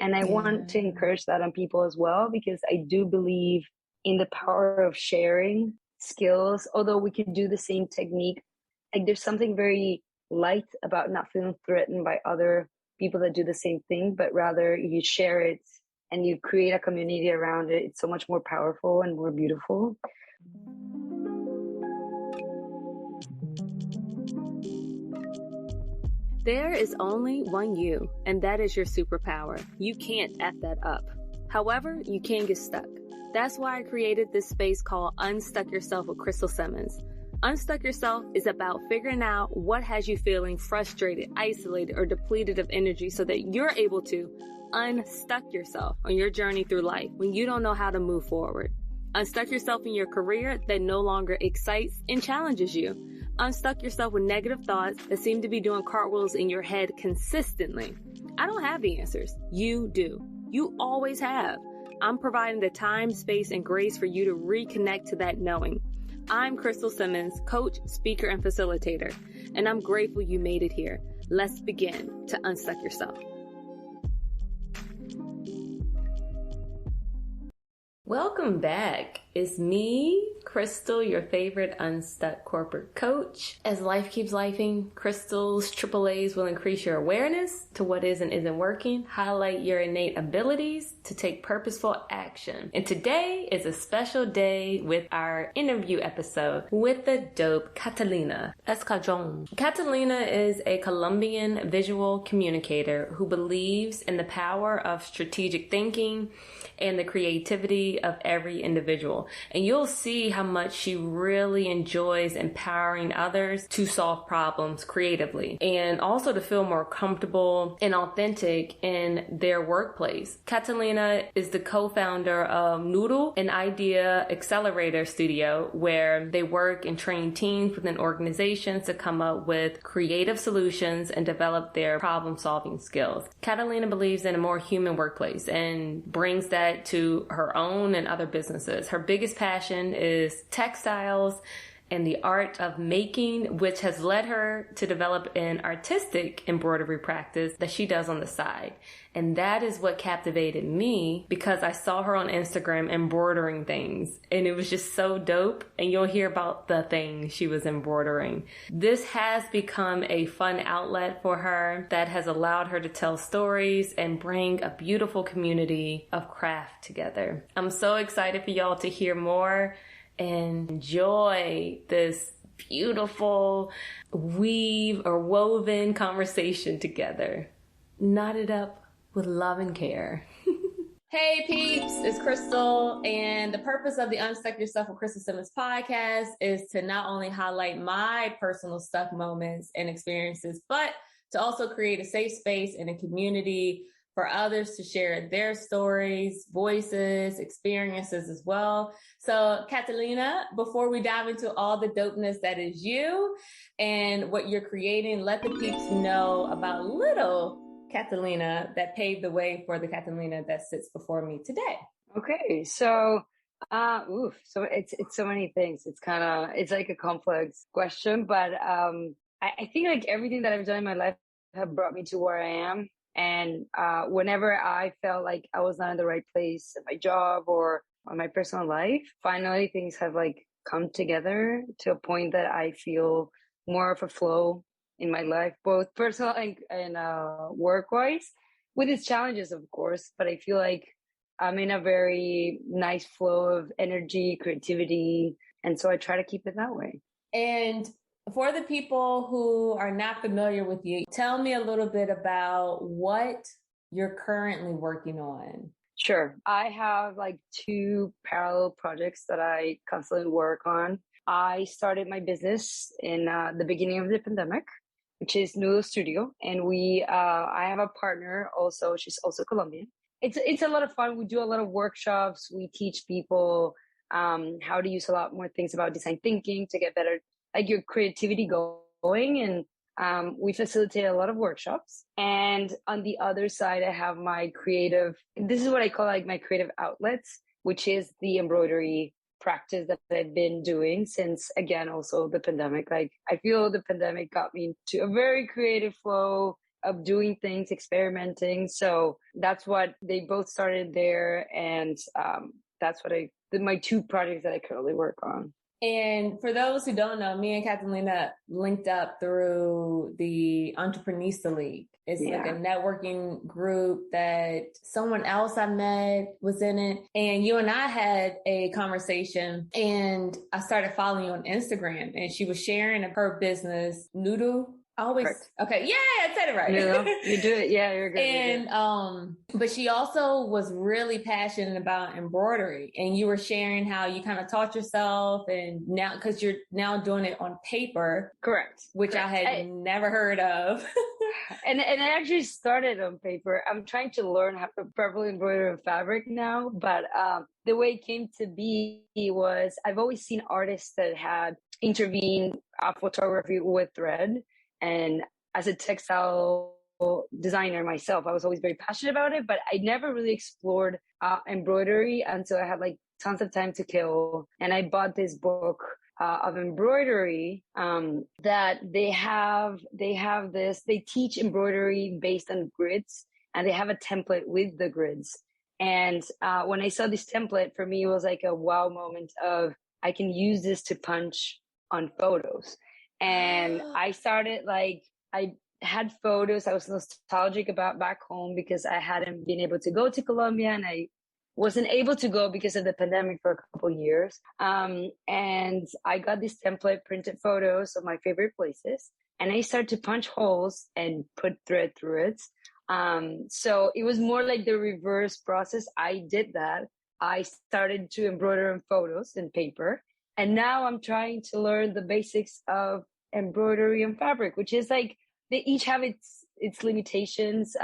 And I want to encourage that on people as well, because I do believe in the power of sharing skills. Although we can do the same technique, like there's something very light about not feeling threatened by other people that do the same thing, but rather you share it and you create a community around it. It's so much more powerful and more beautiful. There is only one you, and that is your superpower. You can't F that up. However, you can get stuck. That's why I created this space called Unstuck Yourself with Crystal Simmons. Unstuck Yourself is about figuring out what has you feeling frustrated, isolated, or depleted of energy so that you're able to unstuck yourself on your journey through life when you don't know how to move forward. Unstuck yourself in your career that no longer excites and challenges you. Unstuck yourself with negative thoughts that seem to be doing cartwheels in your head consistently. I don't have the answers. You do. You always have. I'm providing the time, space, and grace for you to reconnect to that knowing. I'm Crystal Simmons, coach, speaker, and facilitator, and I'm grateful you made it here. Let's begin to unstuck yourself. Welcome back. It's me, Crystal, your favorite unstuck corporate coach. As life keeps lifing, Crystal's AAAs will increase your awareness to what is and isn't working, highlight your innate abilities to take purposeful action. And today is a special day with our interview episode with the dope Catalina Escallón. Catalina is a Columbian visual communicator who believes in the power of strategic thinking and the creativity of every individual. And you'll see how much she really enjoys empowering others to solve problems creatively and also to feel more comfortable and authentic in their workplace. Catalina is the co-founder of Noodle, an idea accelerator studio where they work and train teams within organizations to come up with creative solutions and develop their problem-solving skills. Catalina believes in a more human workplace and brings that to her own and other businesses. Her biggest passion is textiles and the art of making, which has led her to develop an artistic embroidery practice that she does on the side. And that is what captivated me because I saw her on Instagram embroidering things and it was just so dope. And you'll hear about the things she was embroidering. This has become a fun outlet for her that has allowed her to tell stories and bring a beautiful community of craft together. I'm so excited for y'all to hear more and enjoy this beautiful woven conversation together. Knotted up with love and care. Hey peeps, it's Crystal, and the purpose of the Unstuck Yourself with Crystal Simmons podcast is to not only highlight my personal stuck moments and experiences, but to also create a safe space and a community for others to share their stories, voices, experiences as well. So Catalina, before we dive into all the dopeness that is you and what you're creating, let the peeps know about little Catalina that paved the way for the Catalina that sits before me today. Okay, so so it's so many things. It's like a complex question, but I think like everything that I've done in my life have brought me to where I am. And whenever I felt like I was not in the right place at my job or on my personal life, finally things have like come together to a point that I feel more of a flow in my life, both personal and work-wise, with its challenges, of course. But I feel like I'm in a very nice flow of energy, creativity, and so I try to keep it that way. And for the people who are not familiar with you, tell me a little bit about what you're currently working on. Sure. I have like 2 parallel projects that I constantly work on. I started my business in the beginning of the pandemic, which is Noodle Studio. And I have a partner also, she's also Colombian. It's a lot of fun. We do a lot of workshops. We teach people how to use a lot more things about design thinking to get better, like your creativity going. And we facilitate a lot of workshops. And on the other side, I have my this is what I call like my creative outlets, which is the embroidery practice that I've been doing since, again, also the pandemic. Like I feel the pandemic got me into a very creative flow of doing things, experimenting. So that's what they both started there. And that's what my two projects that I currently work on. And for those who don't know, me and Catalina linked up through the Entreprenista League. It's like a networking group that someone else I met was in it. And you and I had a conversation, and I started following you on Instagram, and she was sharing her business, Noodle. Okay. Yeah, I said it right. You do it. Yeah, you're good. And, but she also was really passionate about embroidery, and you were sharing how you kind of taught yourself, and now, cause you're now doing it on paper. Correct. Which I had never heard of. and I actually started on paper. I'm trying to learn how to properly embroider on fabric now, but, the way it came to be was I've always seen artists that had intervened photography with thread. And as a textile designer myself, I was always very passionate about it, but I never really explored embroidery until I had like tons of time to kill. And I bought this book of embroidery that they teach embroidery based on grids, and they have a template with the grids. And when I saw this template, for me, it was like a wow moment of I can use this to punch on photos. And I started I had photos I was nostalgic about back home because I hadn't been able to go to Colombia, and I wasn't able to go because of the pandemic for a couple of years. And I got this template printed photos of my favorite places, and I started to punch holes and put thread through it. So it was more like the reverse process. I did that. I started to embroider on photos and paper. And now I'm trying to learn the basics of embroidery and fabric, which is like they each have its limitations.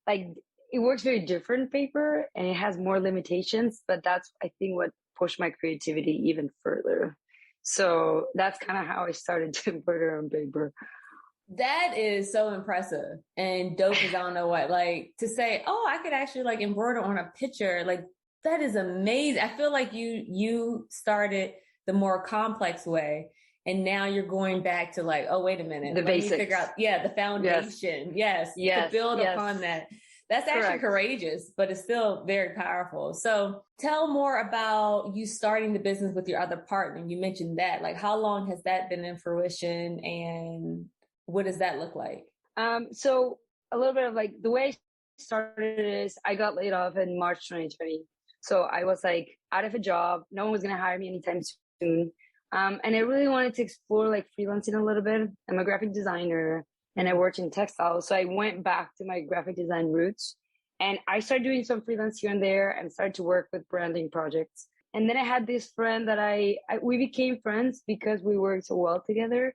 Like it works very different paper, and it has more limitations, but that's I think what pushed my creativity even further. So that's kind of how I started to embroider on paper. That is so impressive and dope as I don't know what. Like to say, oh, I could actually like embroider on a picture, like that is amazing. I feel like you started the more complex way, and now you're going back to like, oh, wait a minute. The basics. Me figure out, the foundation. Yes. To build upon that. That's actually courageous, but it's still very powerful. So tell more about you starting the business with your other partner. You mentioned that. Like, how long has that been in fruition, and what does that look like? So a little bit of like the way I started is I got laid off in March 2020. So I was like out of a job. No one was going to hire me anytime soon. And I really wanted to explore like freelancing a little bit. I'm a graphic designer and I worked in textiles. So I went back to my graphic design roots, and I started doing some freelance here and there and started to work with branding projects. And then I had this friend that we became friends because we worked so well together.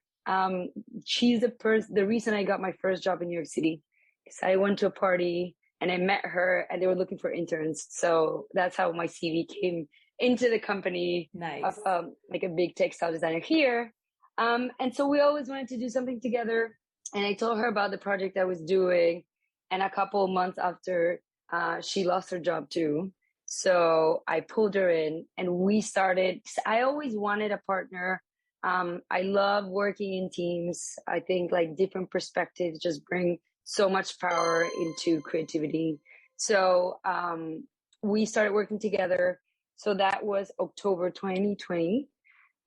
She's the reason I got my first job in New York City. Because I went to a party and I met her, and they were looking for interns. So that's how my CV came into the company. Nice. Like a big textile designer here. And so we always wanted to do something together. And I told her about the project I was doing. And a couple of months after, she lost her job too. So I pulled her in, and we started. I always wanted a partner. I love working in teams. I think like different perspectives just bring so much power into creativity. So we started working together. So that was October 2020.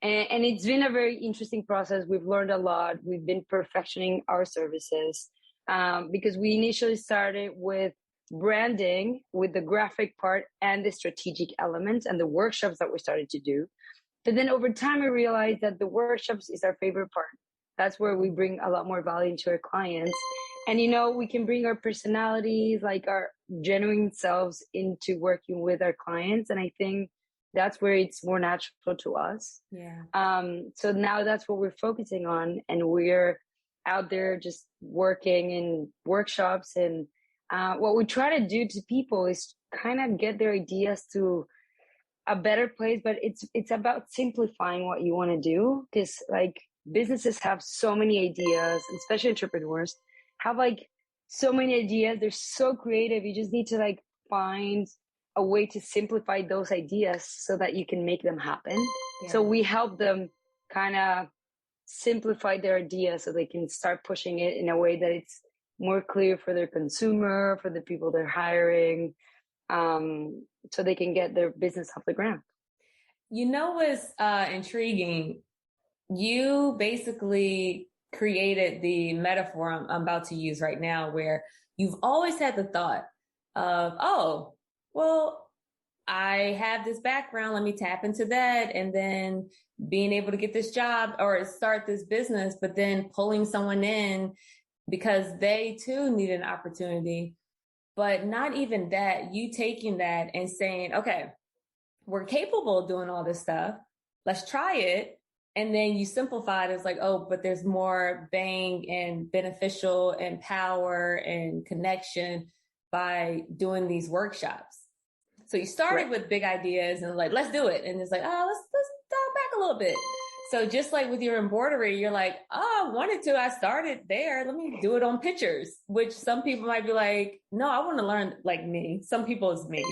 And it's been a very interesting process. We've learned a lot. We've been perfectioning our services because we initially started with branding, with the graphic part and the strategic elements and the workshops that we started to do. But then over time, we realized that the workshops is our favorite part. That's where we bring a lot more value to our clients. And, we can bring our personalities, like our genuine selves, into working with our clients. And I think that's where it's more natural to us. Yeah. So now that's what we're focusing on. And we're out there just working in workshops. And what we try to do to people is kind of get their ideas to a better place. But it's about simplifying what you want to do. Because like businesses have so many ideas, especially entrepreneurs have like so many ideas. They're so creative. You just need to like find a way to simplify those ideas so that you can make them happen. Yeah. So we help them kind of simplify their ideas so they can start pushing it in a way that it's more clear for their consumer, for the people they're hiring, so they can get their business off the ground. You know what's intriguing? You basically created the metaphor I'm about to use right now, where you've always had the thought of, oh, well, I have this background, let me tap into that, and then being able to get this job or start this business, but then pulling someone in because they too need an opportunity. But not even that, you taking that and saying, okay, we're capable of doing all this stuff. Let's try it. And then you simplify it as like, oh, but there's more bang and beneficial and power and connection by doing these workshops. So you started with big ideas and like, let's do it. And it's like, oh, let's dial back a little bit. So just like with your embroidery, you're like, oh, I wanted to, I started there. Let me do it on pictures, which some people might be like, no, I want to learn like me. Some people is me.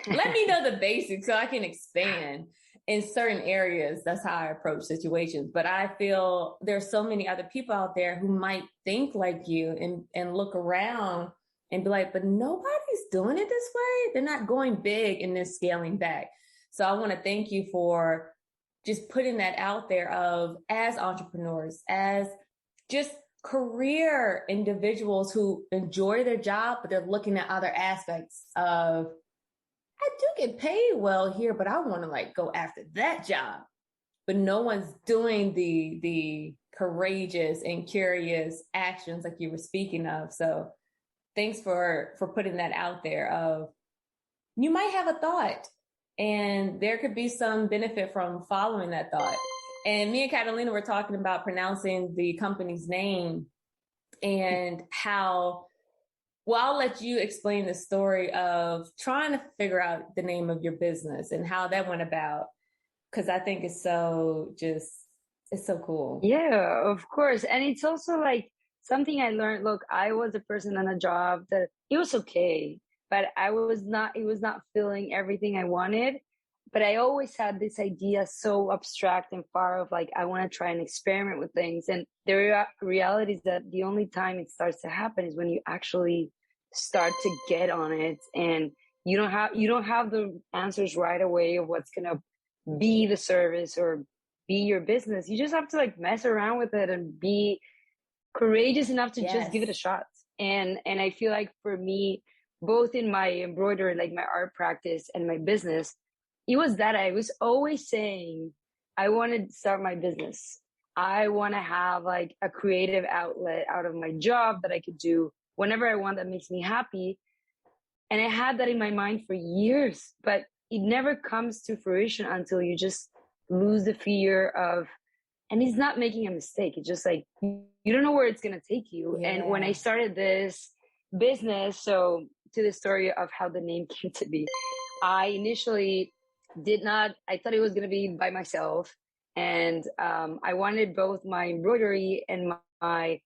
Let me know the basics so I can expand in certain areas. That's how I approach situations. But I feel there's so many other people out there who might think like you and look around and be like, but nobody's doing it this way. They're not going big and then scaling back. So I want to thank you for just putting that out there of as entrepreneurs, as just career individuals who enjoy their job, but they're looking at other aspects of, I do get paid well here, but I want to like go after that job. But no one's doing the courageous and curious actions like you were speaking of. So thanks for putting that out there of you might have a thought and there could be some benefit from following that thought. And me and Catalina were talking about pronouncing the company's name and how, well, I'll let you explain the story of trying to figure out the name of your business and how that went about. Cause I think it's so cool. Yeah, of course. And it's also like something I learned. Look, I was a person on a job that it was okay, but it was not feeling everything I wanted. But I always had this idea so abstract and far of like, I want to try and experiment with things. And the reality is that the only time it starts to happen is when you actually start to get on it, and you don't have the answers right away of what's going to be the service or be your business. You just have to like mess around with it and be courageous enough to just give it a shot. And I feel like for me, both in my embroidery, like my art practice and my business, it was that I was always saying, I want to start my business. I want to have like a creative outlet out of my job that I could do whenever I want that makes me happy. And I had that in my mind for years, but it never comes to fruition until you just lose the fear of, and it's not making a mistake. It's just like, you don't know where it's going to take you. Yeah. And when I started this business, so to the story of how the name came to be, I initially I thought it was going to be by myself. And I wanted both my embroidery and my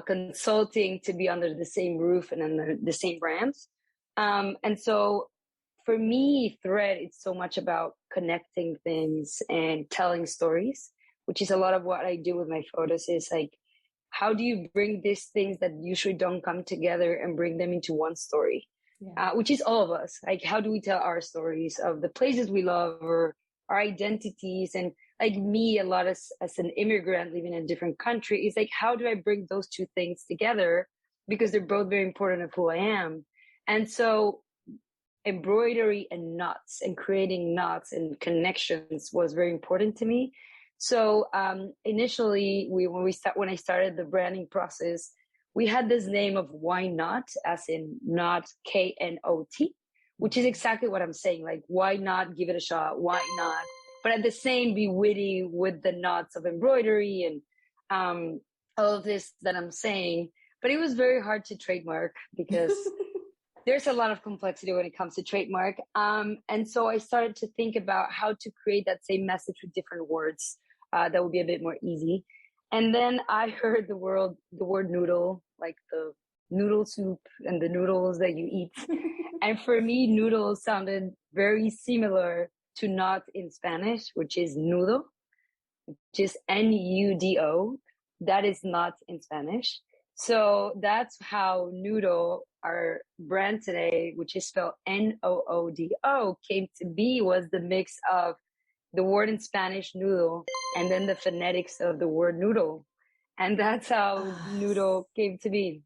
consulting to be under the same roof and under the same brands. And so for me, thread, it's so much about connecting things and telling stories, which is a lot of what I do with my photos. Is like, how do you bring these things that usually don't come together and bring them into one story? Which is all of us. Like, how do we tell our stories of the places we love or our identities? And like me, a lot as an immigrant living in a different country, is like, how do I bring those two things together? Because they're both very important of who I am. And so embroidery and knots and creating knots and connections was very important to me. So initially, when I started the branding process, we had this name of Why Not, as in not KNOT, which is exactly what I'm saying. Like, why not give it a shot? Why not? But at the same, be witty with the knots of embroidery and all of this that I'm saying. But it was very hard to trademark because there's a lot of complexity when it comes to trademark. And so I started to think about how to create that same message with different words that would be a bit more easy. And then I heard the word noodle, like the noodle soup and the noodles that you eat. And for me, noodle sounded very similar to knot in Spanish, which is nudo, which is NUDO. That is knot in Spanish. So that's how Noodle, our brand today, which is spelled Noodo, came to be, was the mix of the word in Spanish noodle and then the phonetics of the word noodle. And that's how Noodle came to be.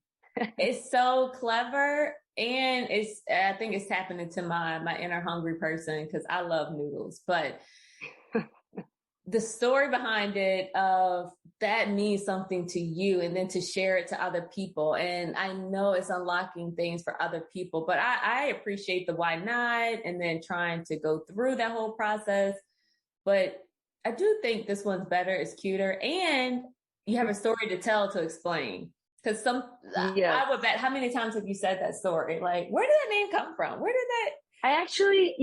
It's so clever. And I think it's tapping into my inner hungry person because I love noodles. But the story behind it of that means something to you and then to share it to other people. And I know it's unlocking things for other people, but I appreciate the why not and then trying to go through that whole process. But I do think this one's better, it's cuter, and you have a story to tell to explain. Because I would bet, how many times have you said that story? Like, where did that name come from? Where did that? I actually,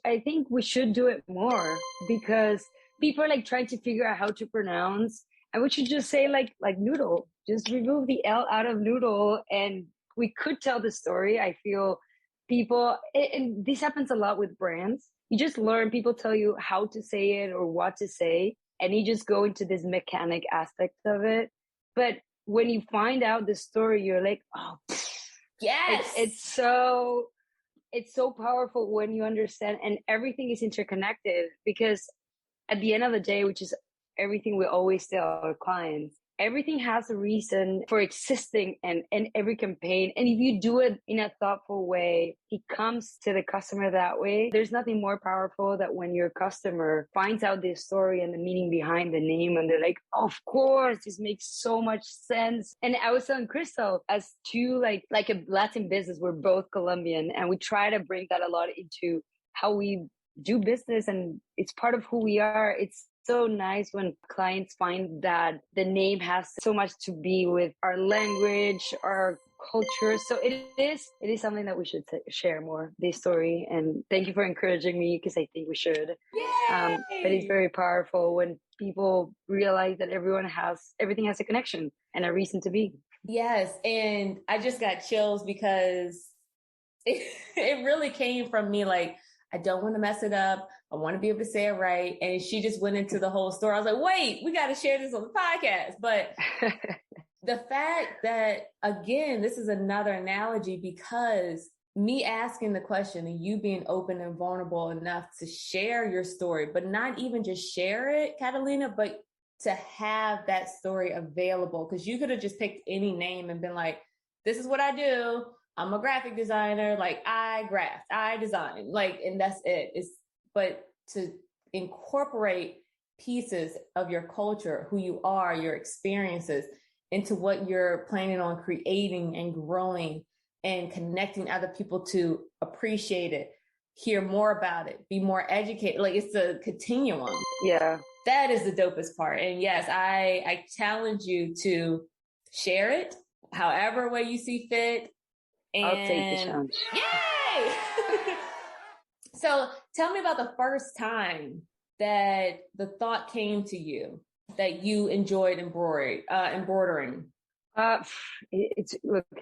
I think we should do it more because people are like trying to figure out how to pronounce, and we should just say like noodle. Just remove the L out of noodle, and we could tell the story. I feel people, and this happens a lot with brands. You just learn, people tell you how to say it or what to say, and you just go into this mechanic aspect of it. But when you find out the story, you're like, oh, yes, it's so powerful when you understand, and everything is interconnected, because at the end of the day, which is everything we always tell our clients, everything has a reason for existing, and every campaign. And if you do it in a thoughtful way, it comes to the customer that way. There's nothing more powerful that when your customer finds out this story and the meaning behind the name, and they're like, of course, this makes so much sense. And I was telling Crystal, as two, like a Latin business, we're both Colombian, and we try to bring that a lot into how we do business, and it's part of who we are. It's so nice when clients find that the name has so much to be with our language, our culture. So it is something that we should share more, this story. And thank you for encouraging me, because I think we should. But it's very powerful when people realize that everything has a connection and a reason to be. Yes. And I just got chills because it really came from me. Like, I don't want to mess it up. I want to be able to say it right. And she just went into the whole story. I was like, wait, we got to share this on the podcast. But the fact that, again, this is another analogy, because me asking the question and you being open and vulnerable enough to share your story, but not even just share it, Catalina, but to have that story available. Because you could have just picked any name and been like, this is what I do. I'm a graphic designer. Like, I graft, I design, like, and that's it. But to incorporate pieces of your culture, who you are, your experiences, into what you're planning on creating and growing and connecting other people to appreciate it, hear more about it, be more educated. Like, it's a continuum. Yeah. That is the dopest part. And yes, I challenge you to share it however way you see fit. And I'll take the challenge. Yay! So tell me about the first time that the thought came to you that you enjoyed embroidering. It's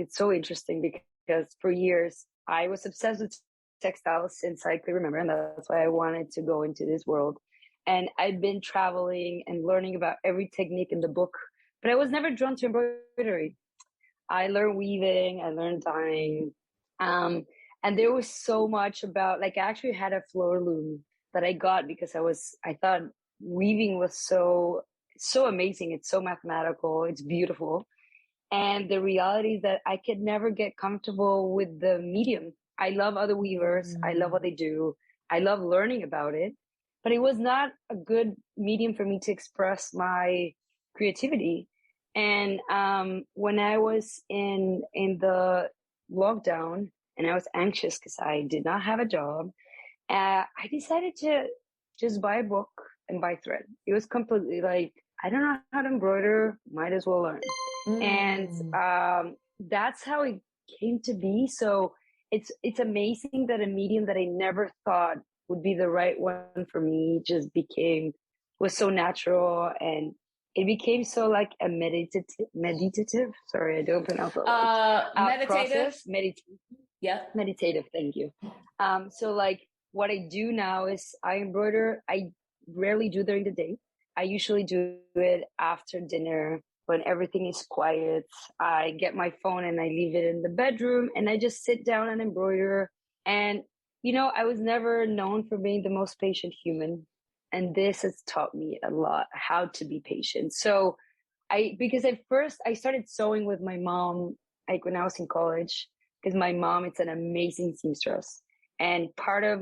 so interesting, because for years I was obsessed with textiles since I could remember, and that's why I wanted to go into this world. And I've been traveling and learning about every technique in the book, but I was never drawn to embroidery. I learned weaving, I learned dyeing. And there was so much about, like, I actually had a floor loom that I got because I thought weaving was so amazing. It's so mathematical. It's beautiful. And the reality is that I could never get comfortable with the medium. I love other weavers. I love what they do. I love learning about it, but it was not a good medium for me to express my creativity. And when I was in the lockdown and I was anxious because I did not have a job, I decided to just buy a book and buy thread. It was completely like, I don't know how to embroider, might as well learn. And that's how it came to be. So it's amazing that a medium that I never thought would be the right one for me was so natural, and it became so like a meditative. Sorry, I don't pronounce it. Meditative. Meditative. Thank you. So like what I do now is I embroider. I rarely do during the day. I usually do it after dinner, when everything is quiet. I get my phone and I leave it in the bedroom and I just sit down and embroider. And, I was never known for being the most patient human. And this has taught me a lot how to be patient. So because at first I started sewing with my mom, like when I was in college, because my mom, it's an amazing seamstress. And part of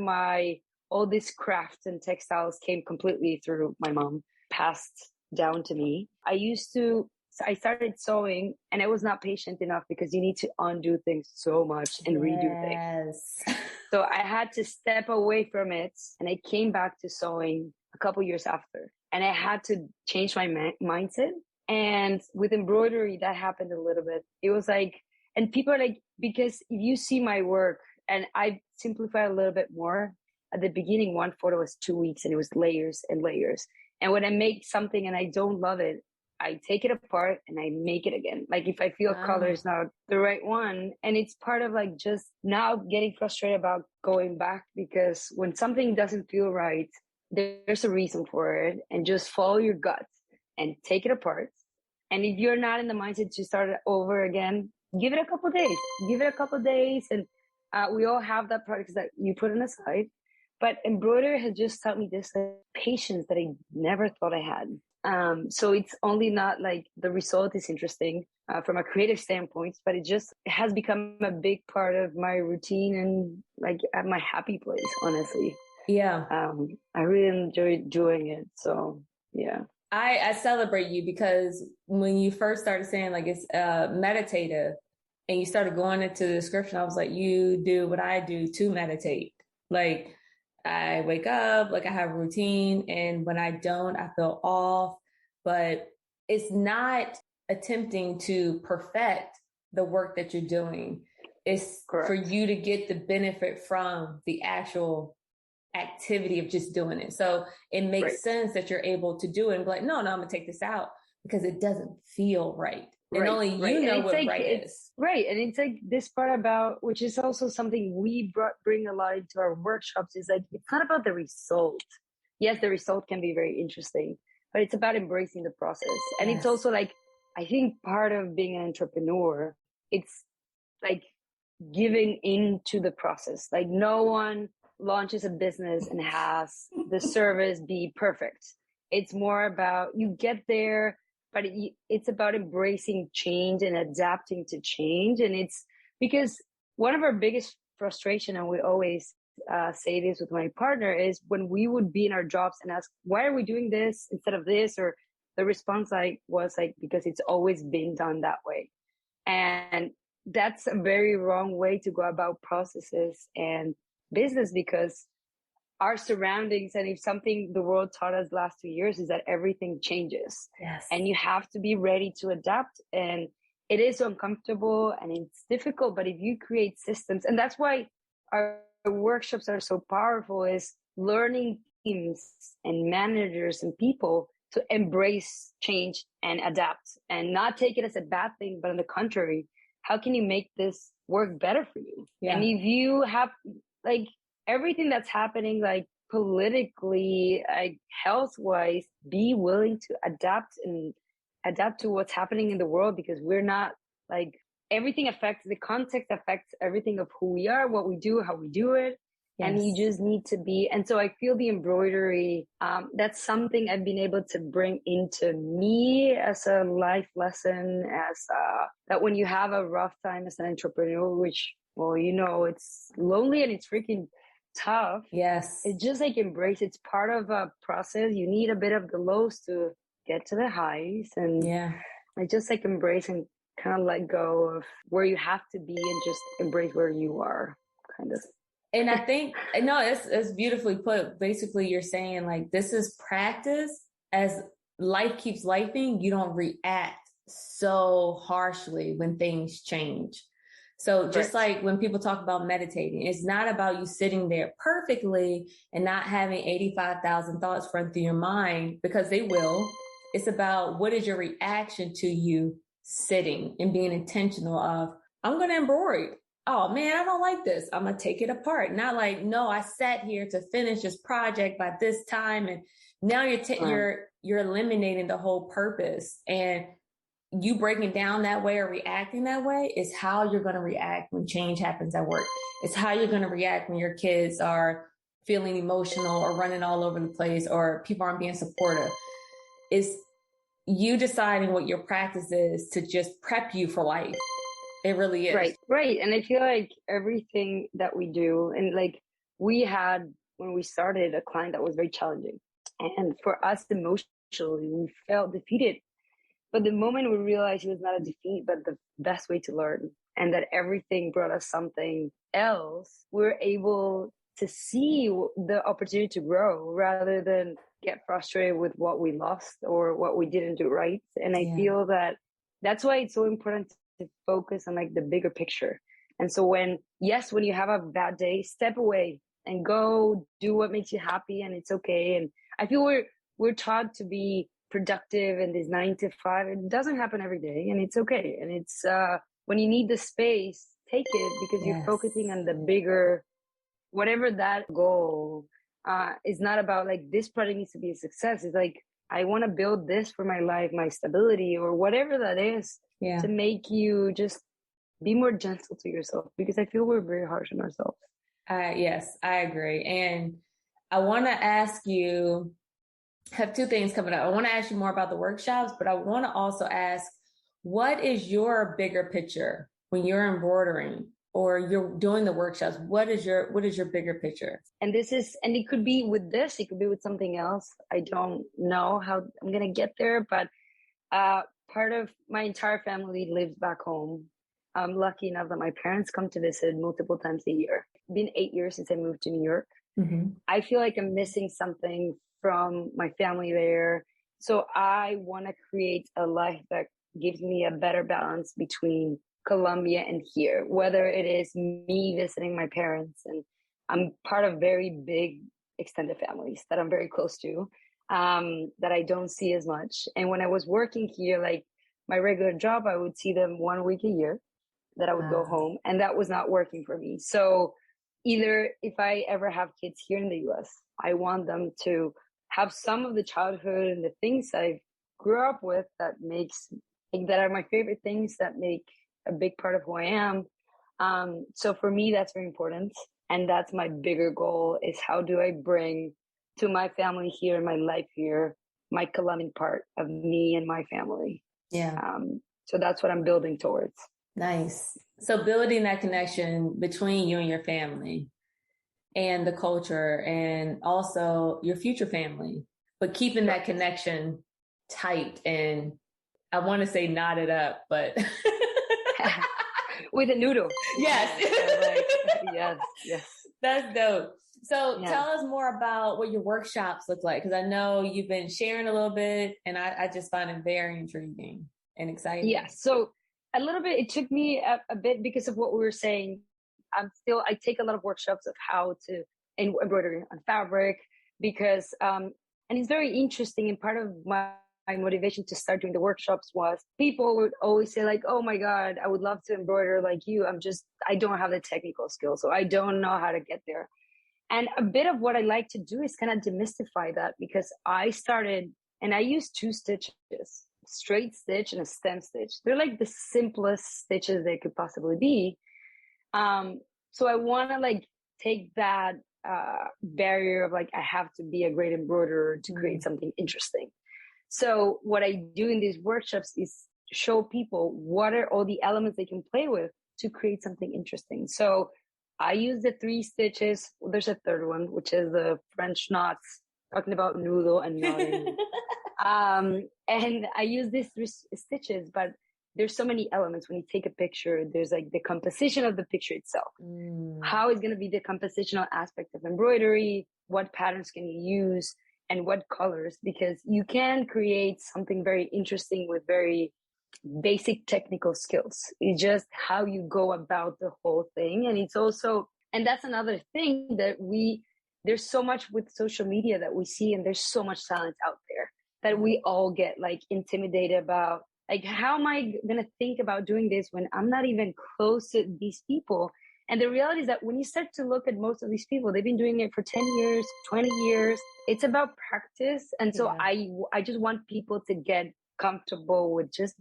all this crafts and textiles came completely through my mom, passed down to me. I started sewing and I was not patient enough because you need to undo things so much and redo things. So I had to step away from it and I came back to sewing a couple years after. And I had to change my mindset. And with embroidery, that happened a little bit. It was like, and people are like, because if you see my work, and I simplify a little bit more, at the beginning, one photo was 2 weeks and it was layers and layers. And when I make something and I don't love it, I take it apart and I make it again. Like if I feel color is not the right one. And it's part of like just now getting frustrated about going back, because when something doesn't feel right, there's a reason for it, and just follow your gut and take it apart. And if you're not in the mindset to start it over again, give it a couple of days. And we all have that project that you put on the side. But embroidery has just taught me this patience that I never thought I had. So it's only not like the result is interesting from a creative standpoint, but it has become a big part of my routine and like at my happy place, honestly. Yeah. I really enjoy doing it. So yeah. I celebrate you, because when you first started saying like it's meditative and you started going into the description, I was like, you do what I do to meditate. Like I wake up, like I have a routine, and when I don't, I feel off. But it's not attempting to perfect the work that you're doing. It's correct. For you to get the benefit from the actual activity of just doing it. So it makes sense that you're able to do it and be like, no, I'm going to take this out because it doesn't feel right. And only you know what right is. Right. And it's like this part about, which is also something we bring a lot into our workshops, is like, it's not about the result. Yes, the result can be very interesting, but it's about embracing the process. And it's also like, I think part of being an entrepreneur, it's like giving into the process. Like no one launches a business and has the service be perfect. It's more about you get there, but it's about embracing change and adapting to change. And it's because one of our biggest frustration, and we always say this with my partner, is when we would be in our jobs and ask, why are we doing this instead of this? Or the response was because it's always been done that way. And that's a very wrong way to go about processes and business, because our surroundings, and if something the world taught us last 2 years, is that everything changes. Yes. And you have to be ready to adapt. And it is uncomfortable and it's difficult, but if you create systems, and that's why our workshops are so powerful, is learning teams and managers and people to embrace change and adapt and not take it as a bad thing, but on the contrary, how can you make this work better for you? Yeah. And if you have like everything that's happening, like politically, like health wise, be willing to adapt to what's happening in the world, because we're not like, everything affects, the context affects everything of who we are, what we do, how we do it. Yes. And you just need to be. And so I feel the embroidery, that's something I've been able to bring into me as a life lesson, that when you have a rough time as an entrepreneur, which, well, it's lonely and it's freaking tough. Yes. It's just like embrace. It's part of a process. You need a bit of the lows to get to the highs. And I just like embrace and kind of let go of where you have to be and just embrace where you are, kind of. And I think, no, it's beautifully put. Basically, you're saying like, this is practice. As life keeps lifing, you don't react so harshly when things change. So just like when people talk about meditating, it's not about you sitting there perfectly and not having 85,000 thoughts run through your mind, because they will. It's about what is your reaction to you sitting and being intentional of, I'm going to embroider. Oh man, I don't like this. I'm going to take it apart. Not like, no, I sat here to finish this project by this time. And now you're eliminating the whole purpose. And you breaking down that way or reacting that way is how you're going to react when change happens at work. It's how you're going to react when your kids are feeling emotional or running all over the place or people aren't being supportive. It's you deciding what your practice is to just prep you for life. It really is. Right. And I feel like everything that we do, and like we had, when we started, a client that was very challenging. And for us emotionally, we felt defeated. But the moment we realized it was not a defeat, but the best way to learn, and that everything brought us something else, we're able to see the opportunity to grow rather than get frustrated with what we lost or what we didn't do right. And I feel that that's why it's so important to focus on like the bigger picture. And so when you have a bad day, step away and go do what makes you happy, and it's okay. And I feel we're taught to be productive in this 9 to 5. It doesn't happen every day, and it's okay. And it's when you need the space, take it, because you're focusing on the bigger, whatever that goal is. Not about like this project needs to be a success. It's like, I want to build this for my life, my stability, or whatever that is, to make you just be more gentle to yourself, because I feel we're very harsh on ourselves. Yes, I agree. And I want to ask you, have two things coming up. I want to ask you more about the workshops, but I want to also ask, what is your bigger picture when you're embroidering or you're doing the workshops? What is your bigger picture? And it could be with this, it could be with something else. I don't know how I'm going to get there, but part of my entire family lives back home. I'm lucky enough that my parents come to visit multiple times a year. It's been 8 years since I moved to New York. Mm-hmm. I feel like I'm missing something from my family there. So I want to create a life that gives me a better balance between Colombia and here, whether it is me visiting my parents, and I'm part of very big extended families that I'm very close to, that I don't see as much. And when I was working here, like my regular job, I would see them 1 week a year, that I would go home, and that was not working for me. So either if I ever have kids here in the US, I want them to have some of the childhood and the things I grew up with that are my favorite things, that make a big part of who I am. So for me, that's very important. And that's my bigger goal, is how do I bring to my family here, my life here, my Colombian part of me and my family. Yeah. So that's what I'm building towards. Nice. So building that connection between you and your family and the culture, and also your future family, but keeping that connection tight, and I want to say knotted up, but with a noodle. Yes. Yes. That's dope. So tell us more about what your workshops look like, because I know you've been sharing a little bit, and I just find it very intriguing and exciting. Yeah. So a little bit, it took me a bit because of what we were saying. I take a lot of workshops of how to embroider on fabric, because, and it's very interesting. And part of my motivation to start doing the workshops was people would always say like, oh my God, I would love to embroider like you. I don't have the technical skills, so I don't know how to get there. And a bit of what I like to do is kind of demystify that, because I started and I used 2 stitches, straight stitch and a stem stitch. They're like the simplest stitches they could possibly be. So I want to like take that barrier of like, I have to be a great embroiderer to create something interesting. So what I do in these workshops is show people what are all the elements they can play with to create something interesting. So I use the 3 stitches. Well, there's a third one, which is the French knots, talking about noodle and knotting. And I use these 3 stitches, but there's so many elements. When you take a picture, there's like the composition of the picture itself. How is going to be the compositional aspect of embroidery? What patterns can you use? And what colors? Because you can create something very interesting with very basic technical skills. It's just how you go about the whole thing. And it's also, and that's another thing that there's so much with social media that we see, and there's so much silence out there that we all get like intimidated about. Like, how am I going to think about doing this when I'm not even close to these people? And the reality is that when you start to look at most of these people, they've been doing it for 10 years, 20 years. It's about practice. And so I just want people to get comfortable with just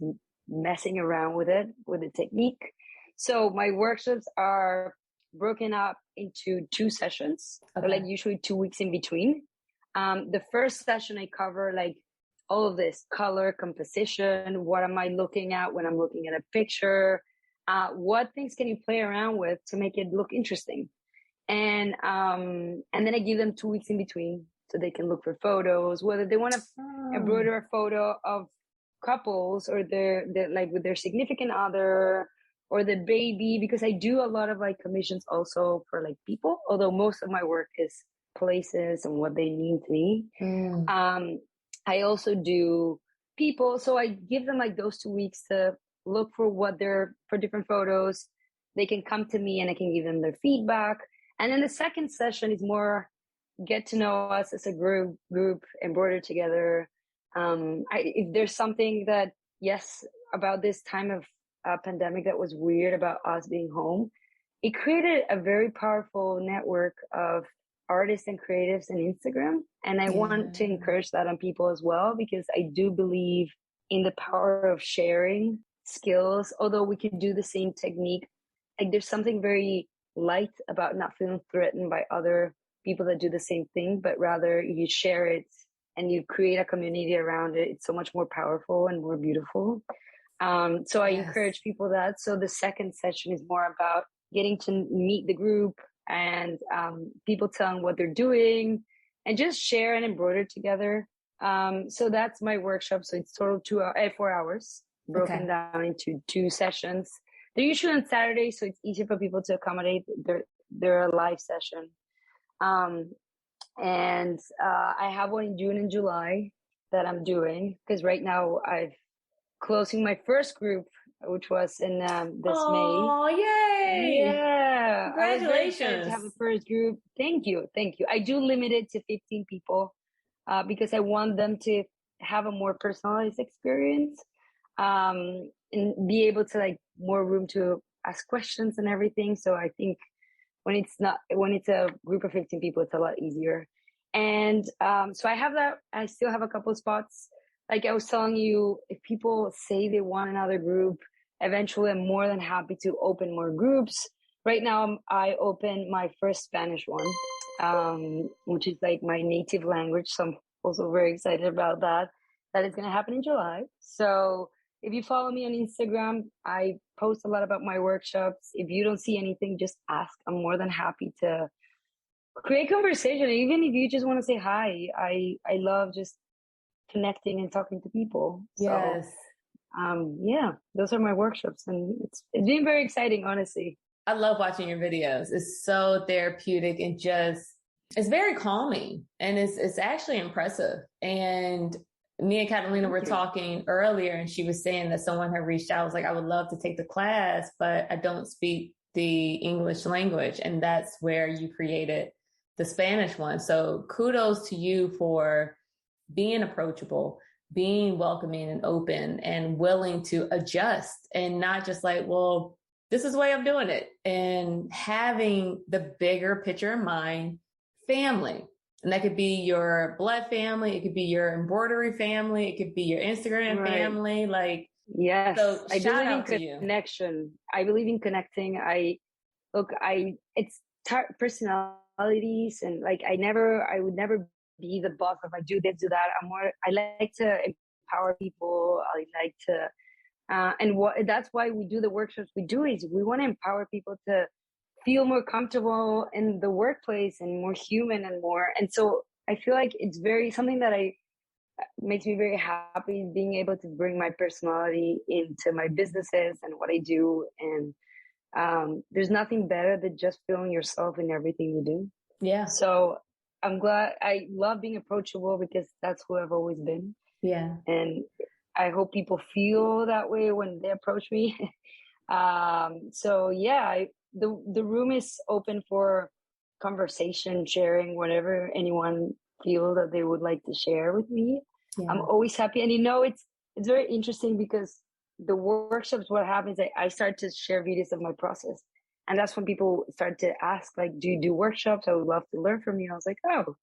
messing around with it, with the technique. So my workshops are broken up into 2 sessions, so like usually 2 weeks in between. The first session I cover like all of this color composition. What am I looking at when I'm looking at a picture? What things can you play around with to make it look interesting? And then I give them 2 weeks in between so they can look for photos, whether they want to embroider a photo of couples or their like with their significant other or the baby, because I do a lot of like commissions also for like people, although most of my work is places and what they need to me. I also do people, so I give them like those 2 weeks to look for for different photos. They can come to me and I can give them their feedback. And then the second session is more get to know us as a group, embroider together. If there's something that, yes, about this time of pandemic that was weird about us being home, it created a very powerful network of artists and creatives on Instagram. And I want to encourage that on people as well, because I do believe in the power of sharing skills. Although we could do the same technique, like there's something very light about not feeling threatened by other people that do the same thing, but rather you share it and you create a community around it. It's so much more powerful and more beautiful. So I encourage people that. So the second session is more about getting to meet the group and people telling what they're doing and just share and embroider together. So that's my workshop. So it's total 4 hours broken down into 2 sessions. They're usually on Saturday, so it's easier for people to accommodate their live session. And I have one in June and July that I'm doing, because right now I've closing my first group, which was in this May. Oh, yay! Yeah. Congratulations. I was very excited to have the first group. Thank you. I do limit it to 15 people because I want them to have a more personalized experience and be able to like more room to ask questions and everything. So I think when it's a group of 15 people, it's a lot easier. And so I have that. I still have a couple of spots. Like I was telling you, if people say they want another group, eventually I'm more than happy to open more groups. Right now, I opened my first Spanish one, which is like my native language. So I'm also very excited about that. That is going to happen in July. So if you follow me on Instagram, I post a lot about my workshops. If you don't see anything, just ask. I'm more than happy to create conversation. Even if you just want to say hi, I love just connecting and talking to people. Yes. So, yeah, those are my workshops, and it's been very exciting, honestly. I love watching your videos. It's so therapeutic and it's very calming, and it's actually impressive. And me and Catalina were talking earlier, and she was saying that someone had reached out. I was like, I would love to take the class, but I don't speak the English language. And that's where you created the Spanish one. So kudos to you for being approachable, being welcoming and open and willing to adjust, and not just like, well, this is the way I'm doing it, and having the bigger picture in mind. Family. And that could be your blood family. It could be your embroidery family. It could be your Instagram family. Like, yes, so I shout believe in connection. I believe in connecting. It's personalities, and like, I would never be the boss if I do this, do that. I like to empower people. I like to, that's why we do the workshops we do, is we want to empower people to feel more comfortable in the workplace and more human and more. And so I feel like it's something that makes me very happy, being able to bring my personality into my businesses and what I do. And there's nothing better than just feeling yourself in everything you do. Yeah. So I'm glad. I love being approachable because that's who I've always been. Yeah. And I hope people feel that way when they approach me. So yeah, the room is open for conversation, sharing, whatever anyone feels that they would like to share with me. Yeah. I'm always happy. And it's very interesting because the workshops, what happens, I start to share videos of my process. And that's when people start to ask, like, do you do workshops? I would love to learn from you. I was like, oh,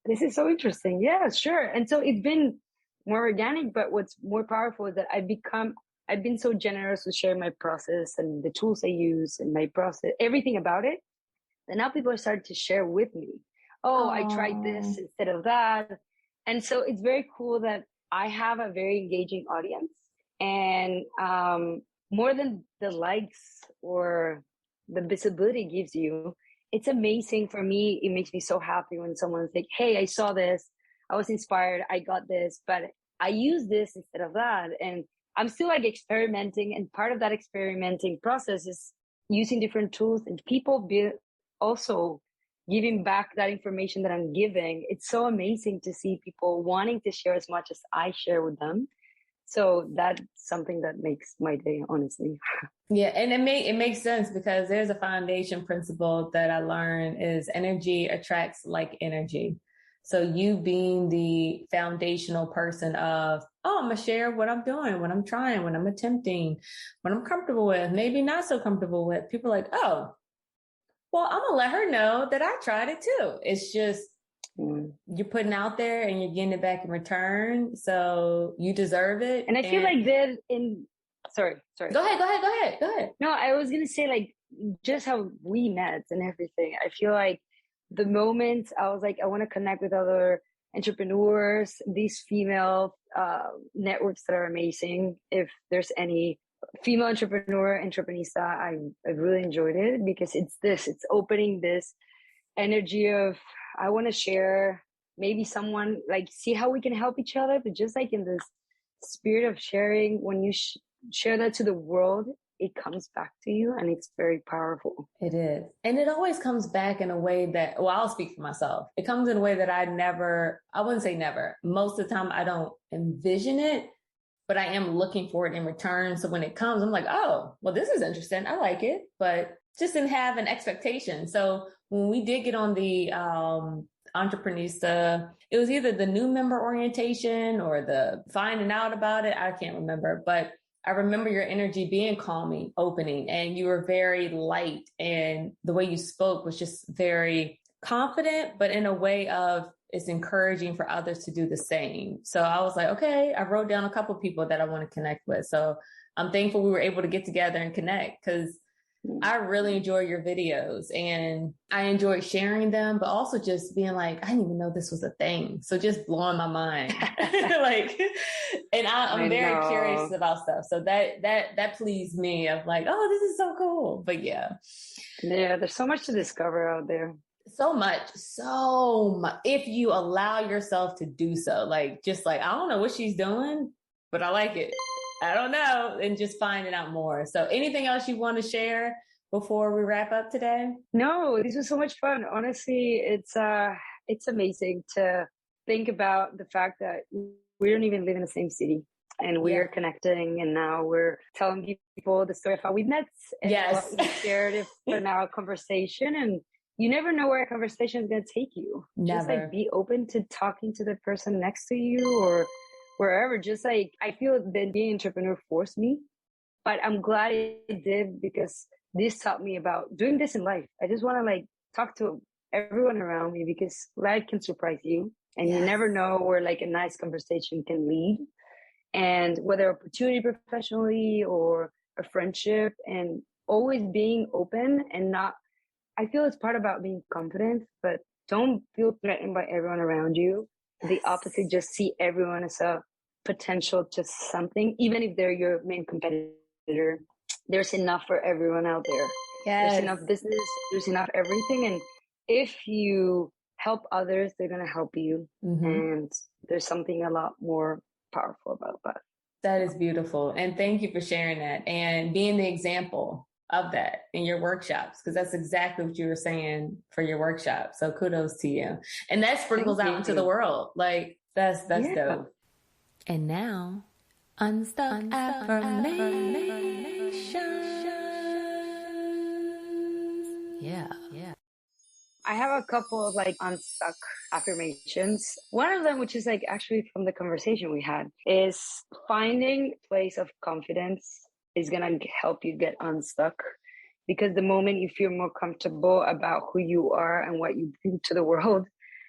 this is so interesting. Yeah, sure. And so it's been more organic, but what's more powerful is that I've become I've been so generous to share my process and the tools I use and my process, everything about it. And now people are starting to share with me. Oh, I tried this instead of that. And so it's very cool that I have a very engaging audience. And more than the likes or the visibility gives you, it's amazing for me. It makes me so happy when someone's like, hey, I saw this. I was inspired. I got this, but I use this instead of that. And I'm still like experimenting. And part of that experimenting process is using different tools and people be also giving back that information that I'm giving. It's so amazing to see people wanting to share as much as I share with them. So that's something that makes my day, honestly. Yeah, and it makes sense because there's a foundation principle that I learned is energy attracts like energy. So you being the foundational person of, oh, I'm going to share what I'm doing, what I'm trying, what I'm attempting, what I'm comfortable with, maybe not so comfortable with. People are like, oh, well, I'm going to let her know that I tried it too. It's just, you're putting out there and you're getting it back in return. So you deserve it. And I feel like that sorry. Go ahead. No, I was going to say like just how we met and everything. I feel like the moment I was like, I want to connect with other entrepreneurs, these female networks that are amazing. If there's any female entreprenista, I really enjoyed it because it's opening this energy of, I want to share, maybe someone like see how we can help each other, but just like in this spirit of sharing, when you share that to the world, it comes back to you and it's very powerful. It is. And it always comes back in a way that, well, I'll speak for myself. It comes in a way that I wouldn't say never. Most of the time I don't envision it, but I am looking for it in return. So when it comes, I'm like, oh, well, this is interesting. I like it, but just didn't have an expectation. So when we did get on the Entreprenista, it was either the new member orientation or the finding out about it. I can't remember, but I remember your energy being calming, opening, and you were very light. And the way you spoke was just very confident, but in a way of it's encouraging for others to do the same. So I was like, okay, I wrote down a couple of people that I want to connect with. So I'm thankful we were able to get together and connect because I really enjoy your videos and I enjoy sharing them, but also just being like, I didn't even know this was a thing. So just blowing my mind. I'm very curious about stuff. So that pleased me of like, oh, this is so cool. But yeah, there's so much to discover out there. So much. If you allow yourself to do so, like, just like, I don't know what she's doing, but I like it. I don't know. And just finding out more. So anything else you want to share before we wrap up today? No, this was so much fun. Honestly, it's amazing to think about the fact that we don't even live in the same city and we are connecting. And now we're telling people the story of how we met and what we shared in our conversation. And you never know where a conversation is going to take you. Never. Just like be open to talking to the person next to you or wherever. Just like, I feel that being an entrepreneur forced me, but I'm glad it did because this taught me about doing this in life. I just want to like talk to everyone around me because life can surprise you and you never know where like a nice conversation can lead. And whether opportunity professionally or a friendship, and always being open and not, I feel it's part about being confident, but don't feel threatened by everyone around you. The opposite, just see everyone as a potential to something, even if they're your main competitor. There's enough for everyone out there. There's enough business, there's enough everything. And if you help others, they're going to help you. And there's something a lot more powerful about that. That is beautiful. And thank you for sharing that and being the example of that in your workshops, because that's exactly what you were saying for your workshop. So kudos to you. And that sprinkles out into the world. Like that's dope. And now, unstuck affirmations. Yeah. I have a couple of like unstuck affirmations. One of them, which is like actually from the conversation we had, is finding a place of confidence is going to help you get unstuck. Because the moment you feel more comfortable about who you are and what you bring to the world,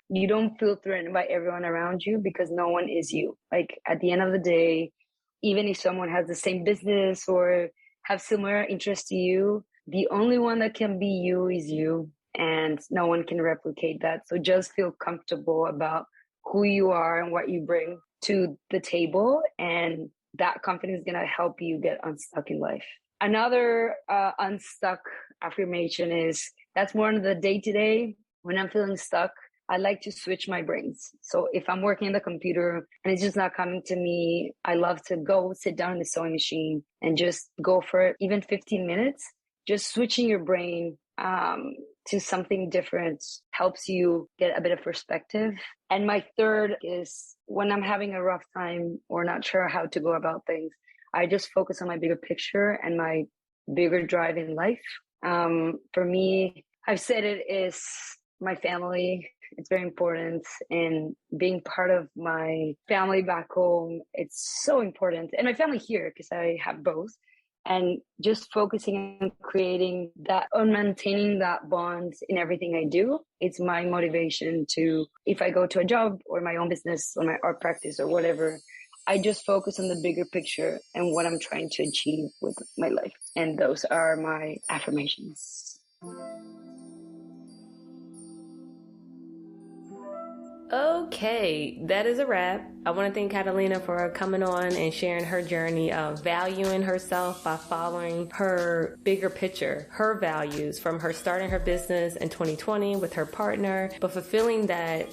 you don't feel threatened by everyone around you because no one is you. Like at the end of the day, even if someone has the same business or have similar interests to you, the only one that can be you is you, and no one can replicate that. So just feel comfortable about who you are and what you bring to the table, and that confidence is going to help you get unstuck in life. Another unstuck affirmation is, that's more on the day-to-day. When I'm feeling stuck, I like to switch my brains. So if I'm working on the computer and it's just not coming to me, I love to go sit down in the sewing machine and just go for it, even 15 minutes. Just switching your brain to something different helps you get a bit of perspective. And my third is, when I'm having a rough time or not sure how to go about things, I just focus on my bigger picture and my bigger drive in life. For me, I've said it is my family. It's very important, and being part of my family back home, it's so important. And my family here, because I have both. And just focusing on creating that, on maintaining that bond in everything I do. It's my motivation to, if I go to a job or my own business or my art practice or whatever, I just focus on the bigger picture and what I'm trying to achieve with my life. And those are my affirmations. Okay, that is a wrap. I want to thank Catalina for coming on and sharing her journey of valuing herself by following her bigger picture, her values, from her starting her business in 2020 with her partner, but fulfilling that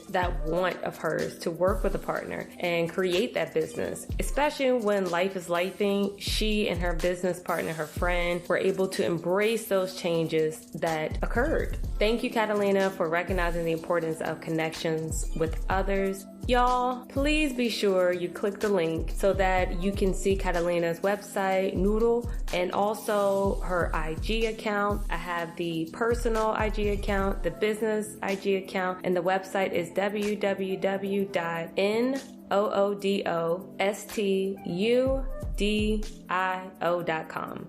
want of hers to work with a partner and create that business. Especially when life is lifing, she and her business partner, her friend, were able to embrace those changes that occurred. Thank you, Catalina, for recognizing the importance of connections with others. Y'all, please be sure you click the link so that you can see Catalina's website, Noodle, and also her IG account. I have the personal IG account, the business IG account, and the website is www.noodlestudio.com.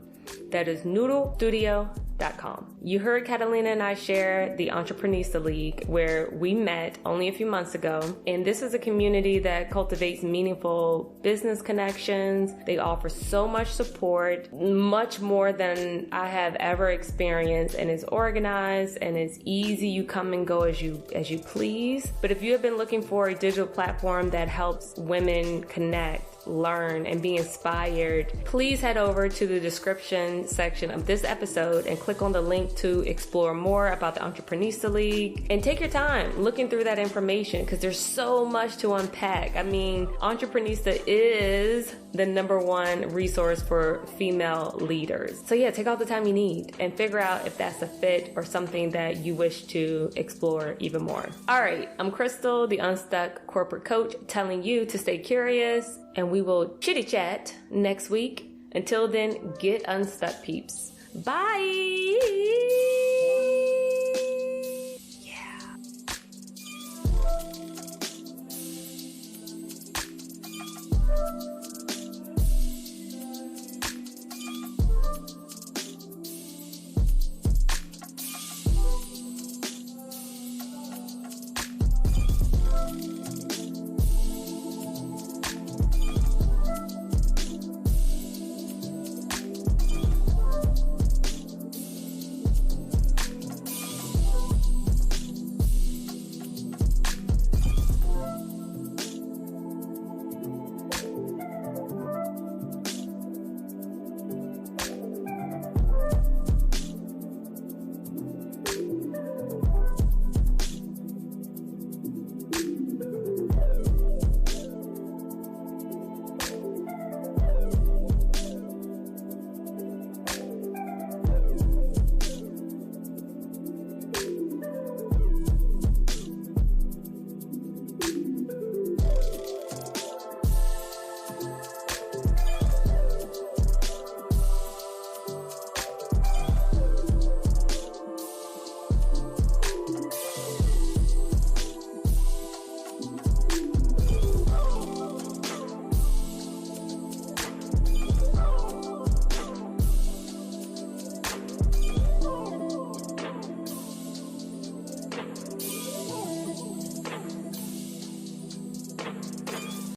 That is noodlestudio.com. You heard Catalina and I share the Entreprenista League, where we met only a few months ago. And this is a community that cultivates meaningful business connections. They offer so much support, much more than I have ever experienced, and it's organized and it's easy. You come and go as you please. But if you have been looking for a digital platform that helps women connect, learn, and be inspired, please head over to the description section of this episode and click on the link to explore more about the Entreprenista League, and take your time looking through that information, because there's so much to unpack. I mean, Entreprenista is the #1 resource for female leaders. So yeah, take all the time you need and figure out if that's a fit or something that you wish to explore even more. All right, I'm Crystal, the Unstuck Corporate Coach, telling you to stay curious, and we will chitty chat next week. Until then, get unstuck, peeps. Bye.